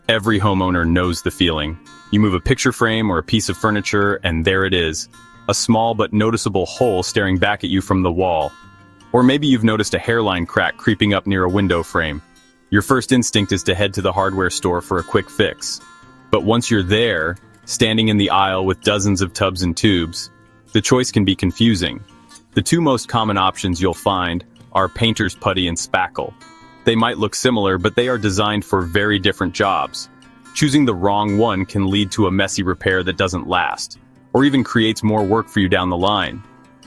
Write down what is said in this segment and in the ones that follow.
Every homeowner knows the feeling. You move a picture frame or a piece of furniture, and there it is. A small but noticeable hole staring back at you from the wall. Or maybe you've noticed a hairline crack creeping up near a window frame. Your first instinct is to head to the hardware store for a quick fix. But once you're there, standing in the aisle with dozens of tubs and tubes, the choice can be confusing. The two most common options you'll find are painter's putty and spackle. They might look similar, but they are designed for very different jobs. Choosing the wrong one can lead to a messy repair that doesn't last, or even creates more work for you down the line.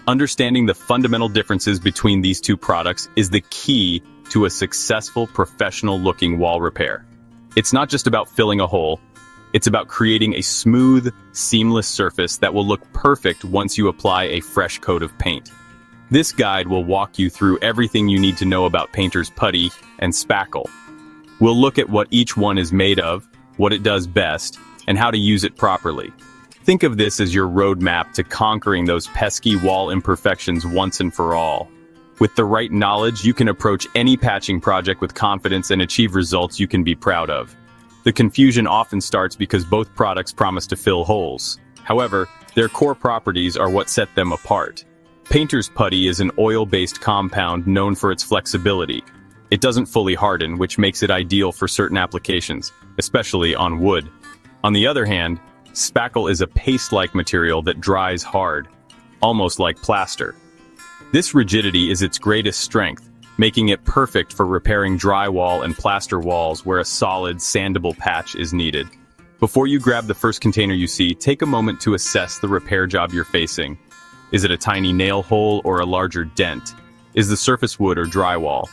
Understanding the fundamental differences between these two products is the key to a successful, professional-looking wall repair. It's not just about filling a hole, it's about creating a smooth, seamless surface that will look perfect once you apply a fresh coat of paint. This guide will walk you through everything you need to know about painter's putty and spackle. We'll look at what each one is made of, what it does best, and how to use it properly. Think of this as your roadmap to conquering those pesky wall imperfections once and for all. With the right knowledge, you can approach any patching project with confidence and achieve results you can be proud of. The confusion often starts because both products promise to fill holes. However, their core properties are what set them apart. Painter's putty is an oil-based compound known for its flexibility. It doesn't fully harden, which makes it ideal for certain applications, especially on wood. On the other hand, spackle is a paste-like material that dries hard, almost like plaster. This rigidity is its greatest strength, making it perfect for repairing drywall and plaster walls where a solid, sandable patch is needed. Before you grab the first container you see, take a moment to assess the repair job you're facing. Is it a tiny nail hole or a larger dent? Is the surface wood or drywall?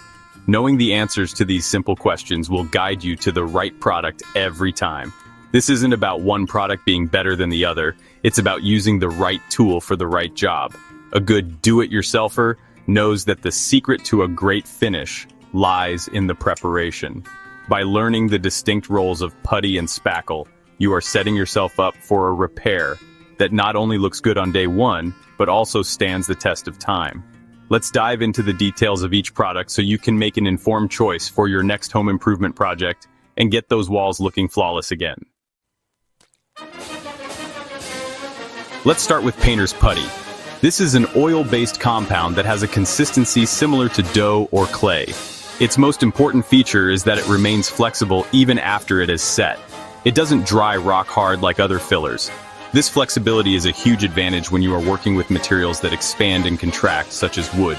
Knowing the answers to these simple questions will guide you to the right product every time. This isn't about one product being better than the other, it's about using the right tool for the right job. A good do-it-yourselfer knows that the secret to a great finish lies in the preparation. By learning the distinct roles of putty and spackle, you are setting yourself up for a repair that not only looks good on day one, but also stands the test of time. Let's dive into the details of each product so you can make an informed choice for your next home improvement project and get those walls looking flawless again. Let's start with painter's putty. This is an oil-based compound that has a consistency similar to dough or clay. Its most important feature is that it remains flexible even after it is set. It doesn't dry rock hard like other fillers. This flexibility is a huge advantage when you are working with materials that expand and contract, such as wood.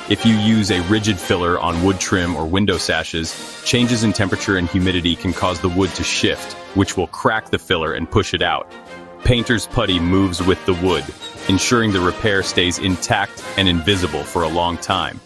If you use a rigid filler on wood trim or window sashes, changes in temperature and humidity can cause the wood to shift, which will crack the filler and push it out. Painter's putty moves with the wood, ensuring the repair stays intact and invisible for a long time.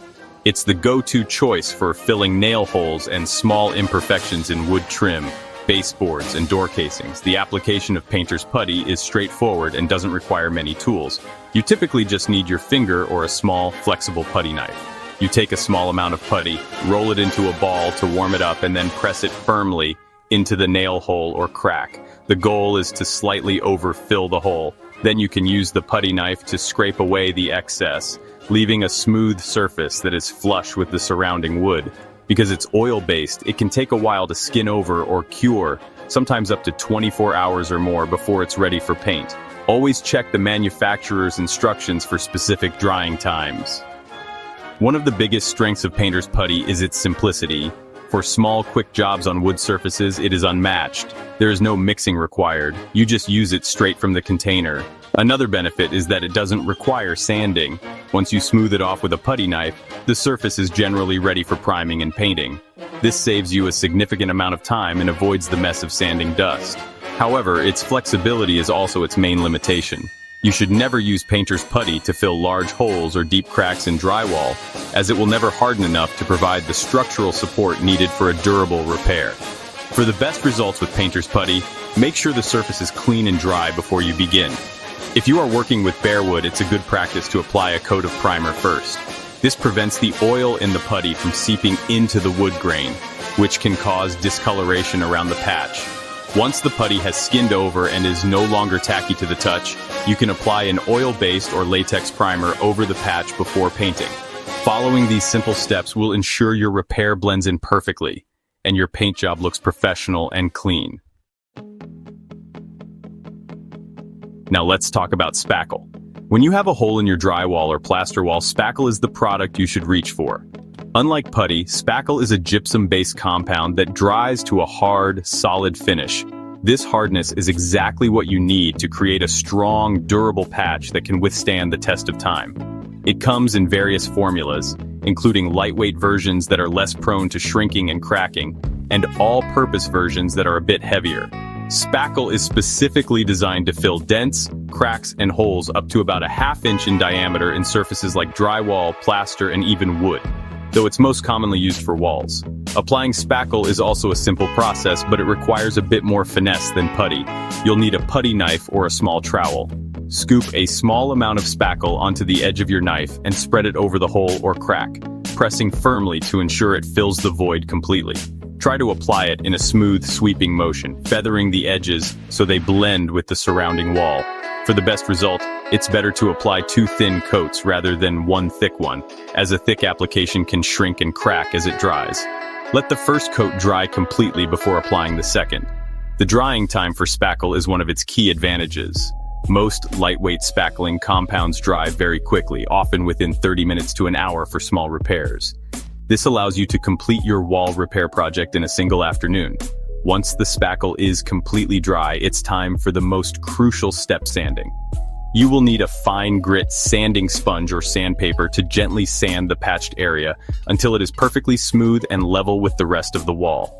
It's the go-to choice for filling nail holes and small imperfections in wood trim, baseboards, and door casings. The application of painter's putty is straightforward and doesn't require many tools. You typically just need your finger or a small, flexible putty knife. You take a small amount of putty, roll it into a ball to warm it up, and then press it firmly into the nail hole or crack. The goal is to slightly overfill the hole. Then you can use the putty knife to scrape away the excess, leaving a smooth surface that is flush with the surrounding wood. Because it's oil-based, it can take a while to skin over or cure, sometimes up to 24 hours or more before it's ready for paint. Always check the manufacturer's instructions for specific drying times. One of the biggest strengths of painter's putty is its simplicity. For small, quick jobs on wood surfaces, it is unmatched. There is no mixing required. You just use it straight from the container. Another benefit is that it doesn't require sanding. Once you smooth it off with a putty knife, the surface is generally ready for priming and painting. This saves you a significant amount of time and avoids the mess of sanding dust. However, its flexibility is also its main limitation. You should never use painter's putty to fill large holes or deep cracks in drywall, as it will never harden enough to provide the structural support needed for a durable repair. For the best results with painter's putty, make sure the surface is clean and dry before you begin. If you are working with bare wood, it's a good practice to apply a coat of primer first. This prevents the oil in the putty from seeping into the wood grain, which can cause discoloration around the patch. Once the putty has skinned over and is no longer tacky to the touch, you can apply an oil-based or latex primer over the patch before painting. Following these simple steps will ensure your repair blends in perfectly, and your paint job looks professional and clean. Now let's talk about Spackle. When you have a hole in your drywall or plaster wall, Spackle is the product you should reach for. Unlike Putty, Spackle is a gypsum-based compound that dries to a hard, solid finish. This hardness is exactly what you need to create a strong, durable patch that can withstand the test of time. It comes in various formulas, including lightweight versions that are less prone to shrinking and cracking, and all-purpose versions that are a bit heavier. Spackle is specifically designed to fill dents, cracks, and holes up to about a ½ inch in diameter in surfaces like drywall, plaster, and even wood, though it's most commonly used for walls. Applying Spackle is also a simple process, but it requires a bit more finesse than Putty. You'll need a putty knife or a small trowel. Scoop a small amount of Spackle onto the edge of your knife and spread it over the hole or crack, pressing firmly to ensure it fills the void completely. Try to apply it in a smooth, sweeping motion, feathering the edges so they blend with the surrounding wall. For the best result, it's better to apply 2 thin coats rather than 1 thick one, as a thick application can shrink and crack as it dries. Let the first coat dry completely before applying the second. The drying time for Spackle is one of its key advantages. Most lightweight spackling compounds dry very quickly, often within 30 minutes to an hour for small repairs. This allows you to complete your wall repair project in a single afternoon. Once the Spackle is completely dry, it's time for the most crucial step: sanding. You will need a fine grit sanding sponge or sandpaper to gently sand the patched area until it is perfectly smooth and level with the rest of the wall.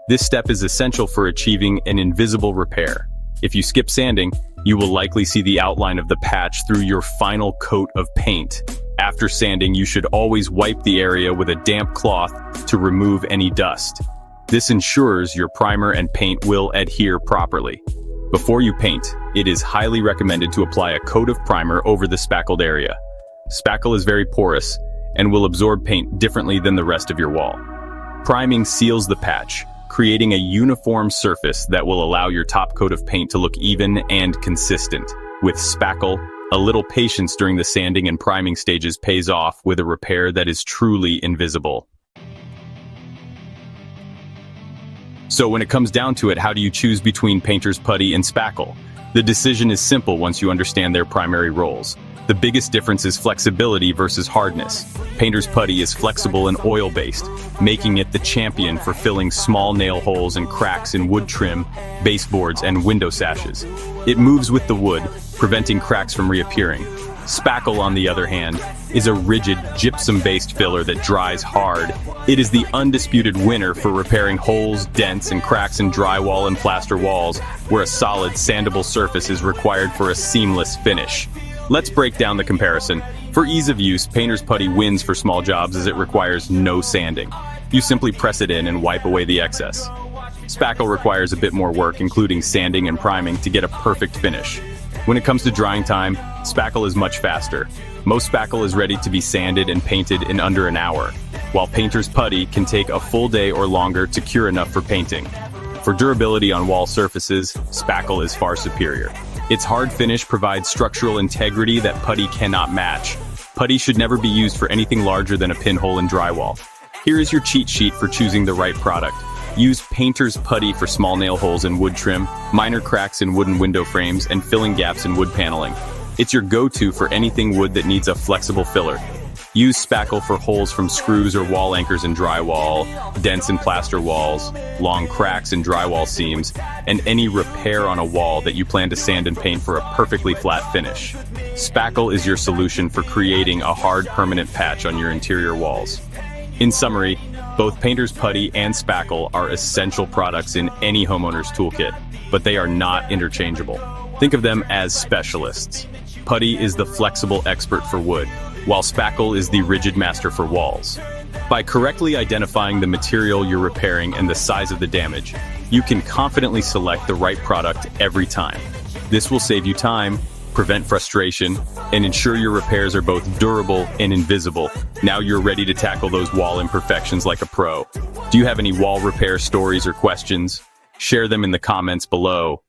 This step is essential for achieving an invisible repair. If you skip sanding, you will likely see the outline of the patch through your final coat of paint. After sanding, you should always wipe the area with a damp cloth to remove any dust. This ensures your primer and paint will adhere properly. Before you paint, it is highly recommended to apply a coat of primer over the spackled area. Spackle is very porous and will absorb paint differently than the rest of your wall. Priming seals the patch, creating a uniform surface that will allow your top coat of paint to look even and consistent. With Spackle, a little patience during the sanding and priming stages pays off with a repair that is truly invisible. So when it comes down to it, how do you choose between Painter's Putty and Spackle? The decision is simple once you understand their primary roles. The biggest difference is flexibility versus hardness. Painter's Putty is flexible and oil-based, making it the champion for filling small nail holes and cracks in wood trim, baseboards, and window sashes. It moves with the wood, preventing cracks from reappearing. Spackle, on the other hand, is a rigid, gypsum-based filler that dries hard. It is the undisputed winner for repairing holes, dents, and cracks in drywall and plaster walls, where a solid, sandable surface is required for a seamless finish. Let's break down the comparison. For ease of use, Painter's Putty wins for small jobs as it requires no sanding. You simply press it in and wipe away the excess. Spackle requires a bit more work, including sanding and priming, to get a perfect finish. When it comes to drying time, Spackle is much faster. Most Spackle is ready to be sanded and painted in under an hour, while Painter's Putty can take a full day or longer to cure enough for painting. For durability on wall surfaces, Spackle is far superior. Its hard finish provides structural integrity that Putty cannot match. Putty should never be used for anything larger than a pinhole in drywall. Here is your cheat sheet for choosing the right product. Use Painter's Putty for small nail holes in wood trim, minor cracks in wooden window frames, and filling gaps in wood paneling. It's your go-to for anything wood that needs a flexible filler. Use Spackle for holes from screws or wall anchors in drywall, dents in plaster walls, long cracks in drywall seams, and any repair on a wall that you plan to sand and paint for a perfectly flat finish. Spackle is your solution for creating a hard, permanent patch on your interior walls. In summary, both Painter's Putty and Spackle are essential products in any homeowner's toolkit, but they are not interchangeable. Think of them as specialists. Putty is the flexible expert for wood, while Spackle is the rigid master for walls. By correctly identifying the material you're repairing and the size of the damage, you can confidently select the right product every time. This will save you time, prevent frustration, and ensure your repairs are both durable and invisible. Now you're ready to tackle those wall imperfections like a pro. Do you have any wall repair stories or questions? Share them in the comments below.